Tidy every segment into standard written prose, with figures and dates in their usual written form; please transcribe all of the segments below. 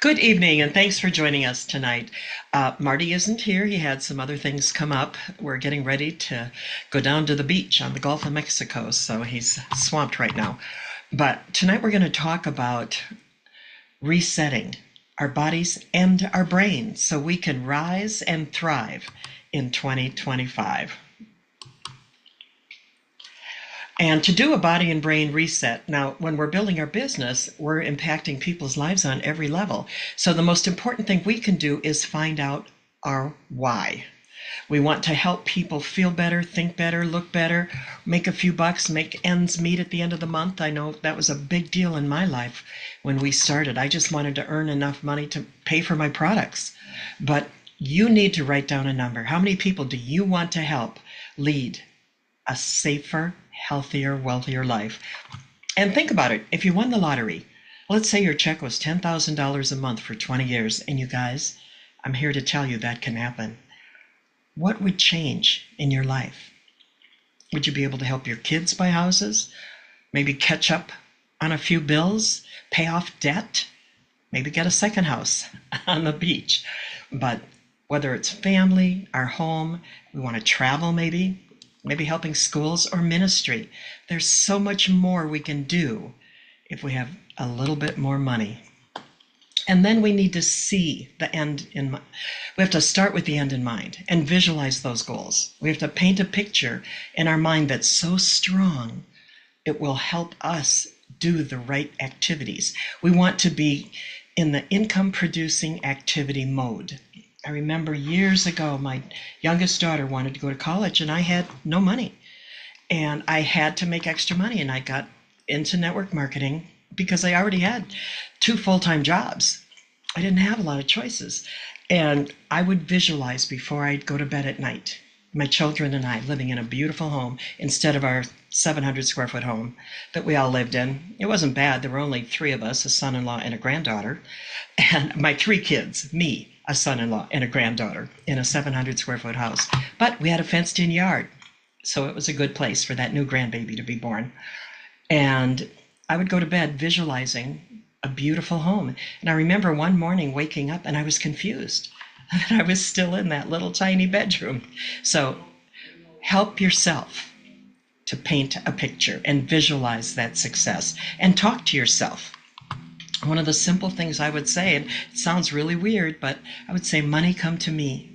Good evening, and thanks for joining us tonight. Marty isn't here. He had some other things come up. We're getting ready to go down to the beach on the Gulf of Mexico, so he's swamped right now. But tonight we're going to talk about resetting our bodies and our brains so we can rise and thrive in 2025. And to do a body and brain reset, now, when we're building our business, we're impacting people's lives on every level. So the most important thing we can do is find out our why. We want to help people feel better, think better, look better, make a few bucks, make ends meet at the end of the month. I know that was a big deal in my life when we started. I just wanted to earn enough money to pay for my products. But you need to write down a number. How many people do you want to help lead a safer, healthier, wealthier life? And think about it. If you won the lottery, let's say your check was $10,000 a month for 20 years, and you guys, I'm here to tell you that can happen. What would change in your life? Would you be able to help your kids buy houses? Maybe catch up on a few bills, pay off debt, maybe get a second house on the beach. But whether it's family, our home, we want to travel maybe helping schools or ministry. There's so much more we can do if we have a little bit more money. And then we need to see the end in mind. We have to start with the end in mind and visualize those goals. We have to paint a picture in our mind that's so strong, it will help us do the right activities. We want to be in the income producing activity mode. I remember years ago, my youngest daughter wanted to go to college and I had no money. And I had to make extra money, and I got into network marketing because I already had 2 full-time jobs. I didn't have a lot of choices. And I would visualize before I'd go to bed at night, my children and I living in a beautiful home instead of our 700 square foot home that we all lived in. It wasn't bad. There were only 3 of us, a son-in-law and a granddaughter. And my 3 kids, me, a son-in-law and a granddaughter in a 700 square foot house. But we had a fenced in yard. So it was a good place for that new grandbaby to be born. And I would go to bed visualizing a beautiful home. And I remember one morning waking up and I was confused that I was still in that little tiny bedroom. So help yourself to paint a picture and visualize that success and talk to yourself. One of the simple things I would say, and it sounds really weird, but I would say, money come to me.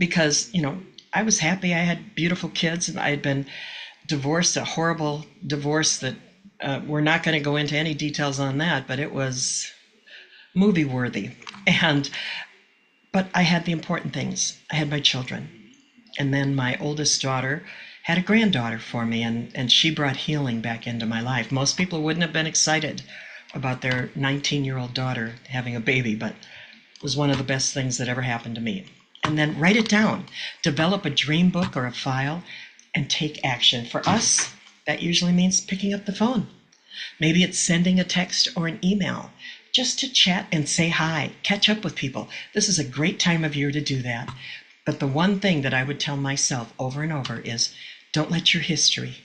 Because, I was happy. I had beautiful kids, and I had been divorced, a horrible divorce that we're not going to go into any details on that, but it was movie worthy. But I had the important things. I had my children. And then my oldest daughter had a granddaughter for me, and she brought healing back into my life. Most people wouldn't have been excited about their 19-year-old daughter having a baby, but it was one of the best things that ever happened to me. And then write it down. Develop a dream book or a file and take action. For us, that usually means picking up the phone. Maybe it's sending a text or an email just to chat and say hi, catch up with people. This is a great time of year to do that. But the one thing that I would tell myself over and over is, don't let your history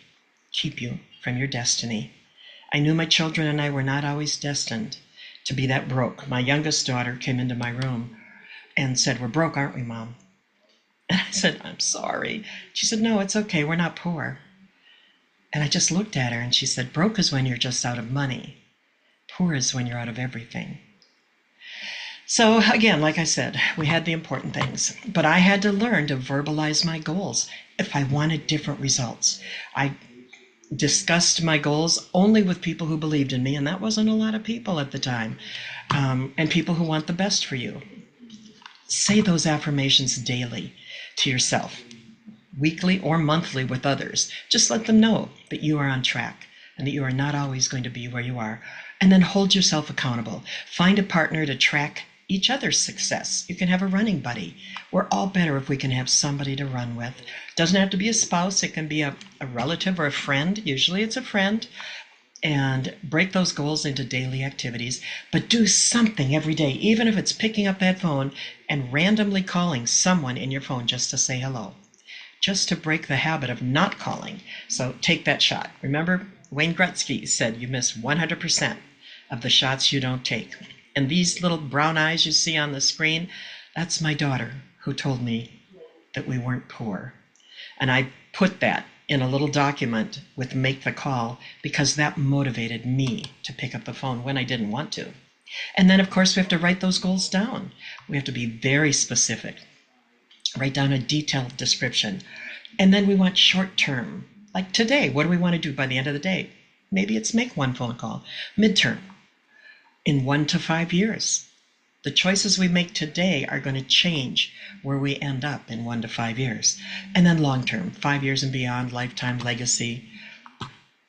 keep you from your destiny. I knew my children and I were not always destined to be that broke. My youngest daughter came into my room and said, "We're broke, aren't we, Mom?" And I said, "I'm sorry." She said, "No, it's okay. We're not poor." And I just looked at her and she said, "Broke is when you're just out of money. Poor is when you're out of everything." So again, like I said, we had the important things, but I had to learn to verbalize my goals if I wanted different results. I discussed my goals only with people who believed in me, and that wasn't a lot of people at the time, and people who want the best for you. Say those affirmations daily to yourself, weekly or monthly with others. Just let them know that you are on track and that you are not always going to be where you are. And then hold yourself accountable. Find a partner to track each other's success. You can have a running buddy. We're all better if we can have somebody to run with. Doesn't have to be a spouse. It can be a relative or a friend. Usually it's a friend. And break those goals into daily activities, but do something every day, even if it's picking up that phone and randomly calling someone in your phone just to say hello, just to break the habit of not calling. So take that shot. Remember, Wayne Gretzky said you miss 100% of the shots you don't take. And these little brown eyes you see on the screen, that's my daughter who told me that we weren't poor. And I put that in a little document with make the call because that motivated me to pick up the phone when I didn't want to. And then, of course, we have to write those goals down. We have to be very specific, write down a detailed description. And then we want short term. Like today, what do we want to do by the end of the day? Maybe it's make one phone call. Midterm, in 1 to 5 years. The choices we make today are going to change where we end up in 1 to 5 years. And then long term, 5 years and beyond, lifetime legacy,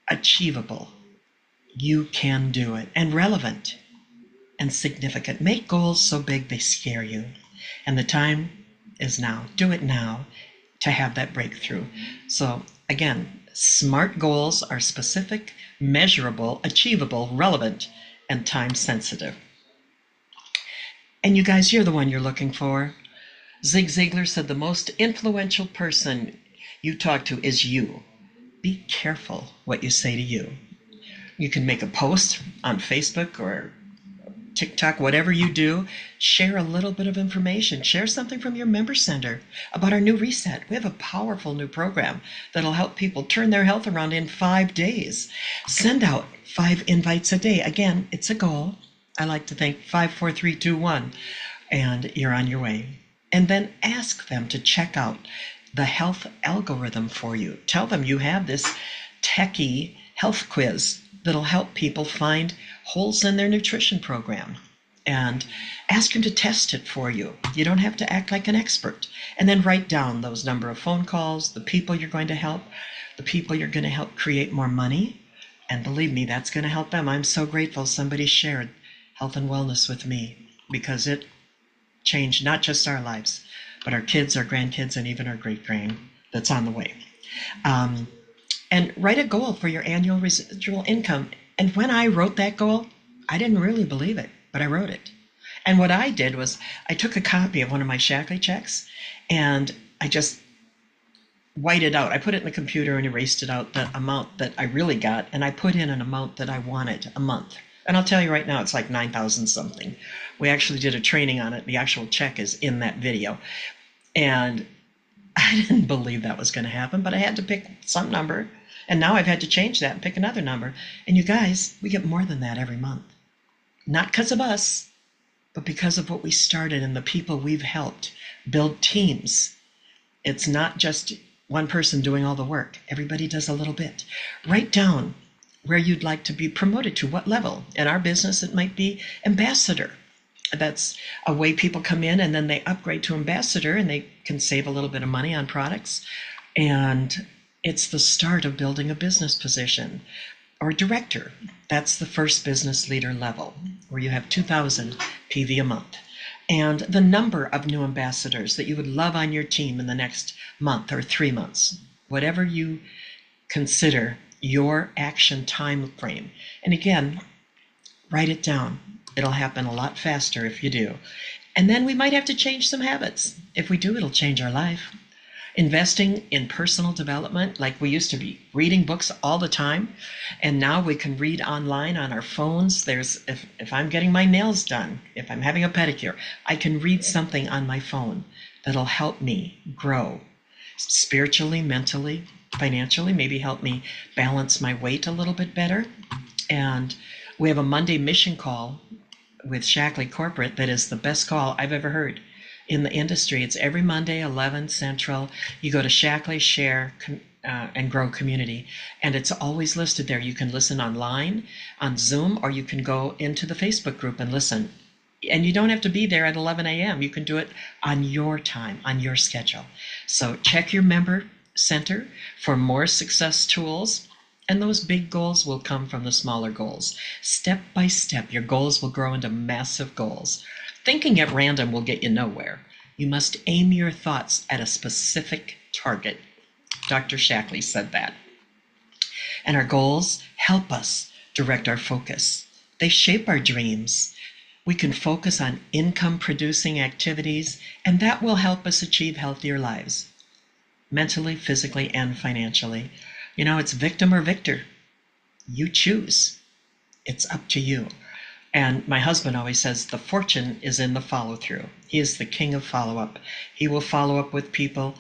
achievable. You can do it. And relevant and significant. Make goals so big they scare you. And the time is now. Do it now to have that breakthrough. So again, SMART goals are specific, measurable, achievable, relevant, and time sensitive. And you guys, you're the one you're looking for. Zig Ziglar said the most influential person you talk to is you. Be careful what you say to you. You can make a post on Facebook or TikTok, whatever you do, share a little bit of information. Share something from your member center about our new reset. We have a powerful new program that'll help people turn their health around in 5 days. Send out 5 invites a day. Again, it's a goal. I like to think 5, 4, 3, 2, 1, and you're on your way. And then ask them to check out the health algorithm for you. Tell them you have this techie health quiz that'll help people find holes in their nutrition program, and ask them to test it for you. You don't have to act like an expert. And then write down those number of phone calls, the people you're going to help, the people you're going to help create more money. And believe me, that's going to help them. I'm so grateful somebody shared health and wellness with me, because it changed not just our lives, but our kids, our grandkids, and even our great-grand that's on the way. And write a goal for your annual residual income. And when I wrote that goal, I didn't really believe it, but I wrote it. And what I did was I took a copy of one of my Shaklee checks and I just whited out. I put it in the computer and erased it out, the amount that I really got, and I put in an amount that I wanted a month. And I'll tell you right now, it's like 9,000 something. We actually did a training on it. The actual check is in that video. And I didn't believe that was going to happen, but I had to pick some number. And now I've had to change that and pick another number. And you guys, we get more than that every month. Not because of us, but because of what we started and the people we've helped build teams. It's not just one person doing all the work. Everybody does a little bit. Write down where you'd like to be promoted to, what level. In our business, it might be ambassador. That's a way people come in and then they upgrade to ambassador and they can save a little bit of money on products. And it's the start of building a business position. Or director, that's the first business leader level, where you have 2,000 PV a month. And the number of new ambassadors that you would love on your team in the next month or 3 months, whatever you consider your action time frame. And again, write it down. It'll happen a lot faster if you do. And then we might have to change some habits. If we do, it'll change our life. Investing in personal development, like we used to be reading books all the time, and now we can read online on our phones. If I'm getting my nails done, if I'm having a pedicure, I can read something on my phone that'll help me grow spiritually, mentally, financially, maybe help me balance my weight a little bit better. And we have a Monday mission call with Shaklee Corporate that is the best call I've ever heard in the industry. It's every Monday, 11 Central. You go to Shaklee Share and Grow Community, and it's always listed there. You can listen online on Zoom, or you can go into the Facebook group and listen. And you don't have to be there at 11 a.m. You can do it on your time, on your schedule. So check your member center for more success tools, and those big goals will come from the smaller goals. Step by step, your goals will grow into massive goals. Thinking at random will get you nowhere. You must aim your thoughts at a specific target. Dr. Shaklee said that. And our goals help us direct our focus. They shape our dreams. We can focus on income-producing activities, and that will help us achieve healthier lives, mentally, physically, and financially. You know, it's victim or victor. You choose. It's up to you. And my husband always says the fortune is in the follow through. He is the king of follow up. He will follow up with people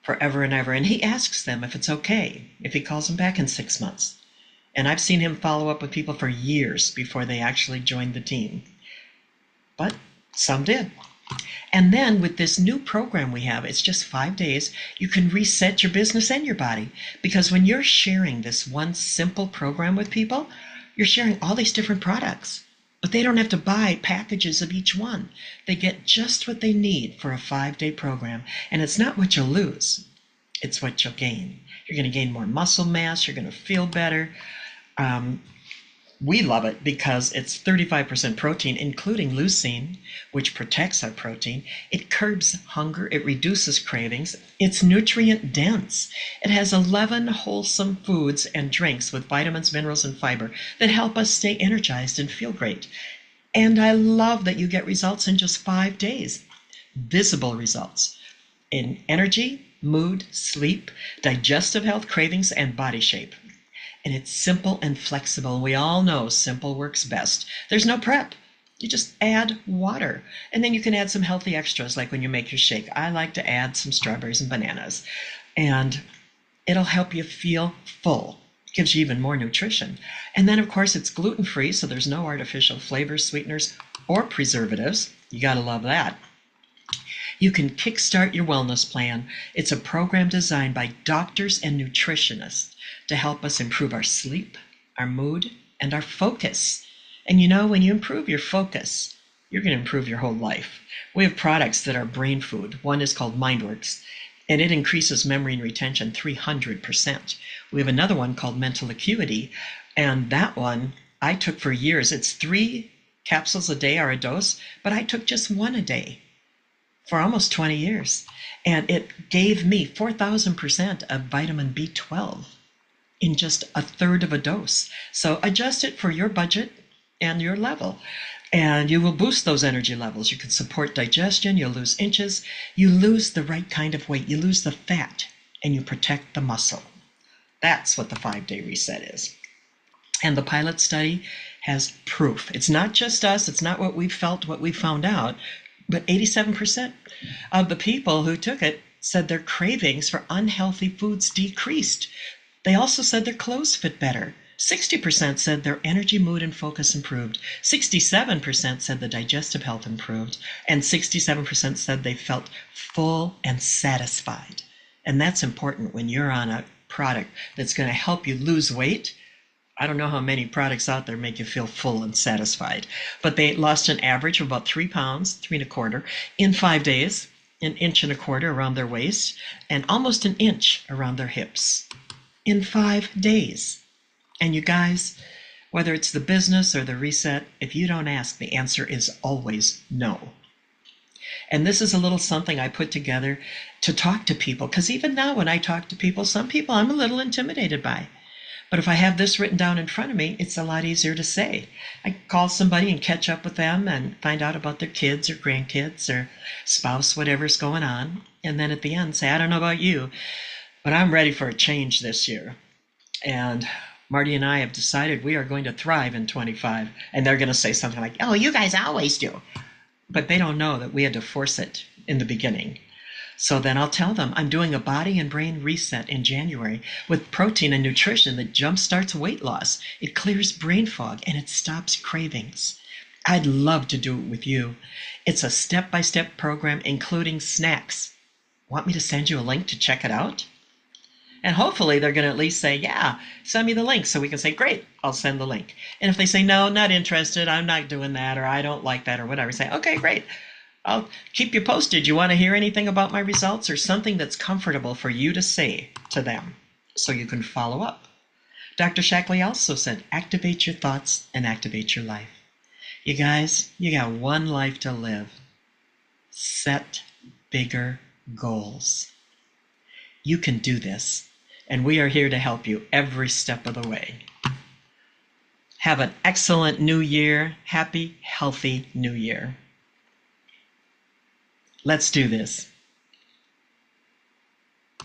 forever and ever. And he asks them if it's okay if he calls them back in 6 months. And I've seen him follow up with people for years before they actually joined the team. But some did. And then with this new program we have, it's just 5 days, you can reset your business and your body. Because when you're sharing this one simple program with people, you're sharing all these different products. But they don't have to buy packages of each one. They get just what they need for a 5-day program. And it's not what you'll lose, it's what you'll gain. You're going to gain more muscle mass, you're going to feel better. We love it because it's 35% protein, including leucine, which protects our protein. It curbs hunger. It reduces cravings. It's nutrient dense. It has 11 wholesome foods and drinks with vitamins, minerals, and fiber that help us stay energized and feel great. And I love that you get results in just 5 days. Visible results in energy, mood, sleep, digestive health, cravings, and body shape. And it's simple and flexible. We all know simple works best. There's no prep. You just add water. And then you can add some healthy extras, like when you make your shake. I like to add some strawberries and bananas. And it'll help you feel full. It gives you even more nutrition. And then, of course, it's gluten-free, so there's no artificial flavors, sweeteners, or preservatives. You got to love that. You can kickstart your wellness plan. It's a program designed by doctors and nutritionists to help us improve our sleep, our mood, and our focus. And you know, when you improve your focus, you're going to improve your whole life. We have products that are brain food. One is called MindWorks, and it increases memory and retention 300%. We have another one called Mental Acuity, and that one I took for years. It's 3 capsules a day or a dose, but I took just 1 a day for almost 20 years. And it gave me 4,000% of vitamin B12 in just a third of a dose. So adjust it for your budget and your level, and you will boost those energy levels. You can support digestion, you'll lose inches, you lose the right kind of weight, you lose the fat, and you protect the muscle. That's what the 5-day reset is. And the pilot study has proof. It's not just us, it's not what we felt, what we found out, but 87% of the people who took it said their cravings for unhealthy foods decreased. They also said their clothes fit better. 60% said their energy, mood, and focus improved. 67% said the digestive health improved. And 67% said they felt full and satisfied. And that's important when you're on a product that's going to help you lose weight. I don't know how many products out there make you feel full and satisfied. But they lost an average of about 3 pounds, 3.25, in 5 days, 1.25 inches around their waist, and almost 1 inch around their hips in 5 days. And you guys, whether it's the business or the reset, if you don't ask, the answer is always no. And this is a little something I put together to talk to people, because even now when I talk to people, some people I'm a little intimidated by. But if I have this written down in front of me, it's a lot easier to say. I call somebody and catch up with them and find out about their kids or grandkids or spouse, whatever's going on. And then at the end say, I don't know about you, but I'm ready for a change this year. And Marty and I have decided we are going to thrive in 25. And they're going to say something like, oh, you guys always do. But they don't know that we had to force it in the beginning. So then I'll tell them I'm doing a body and brain reset in January with protein and nutrition that jumpstarts weight loss. It clears brain fog and it stops cravings. I'd love to do it with you. It's a step-by-step program, including snacks. Want me to send you a link to check it out? And hopefully they're going to at least say, yeah, send me the link, so we can say, great, I'll send the link. And if they say, no, not interested, I'm not doing that, or I don't like that, or whatever, say, okay, great. I'll keep you posted. You want to hear anything about my results or something that's comfortable for you to say to them so you can follow up? Dr. Shackley also said, activate your thoughts and activate your life. You guys, you got one life to live. Set bigger goals. You can do this, and we are here to help you every step of the way. Have an excellent new year. Happy, healthy new year. Let's do this.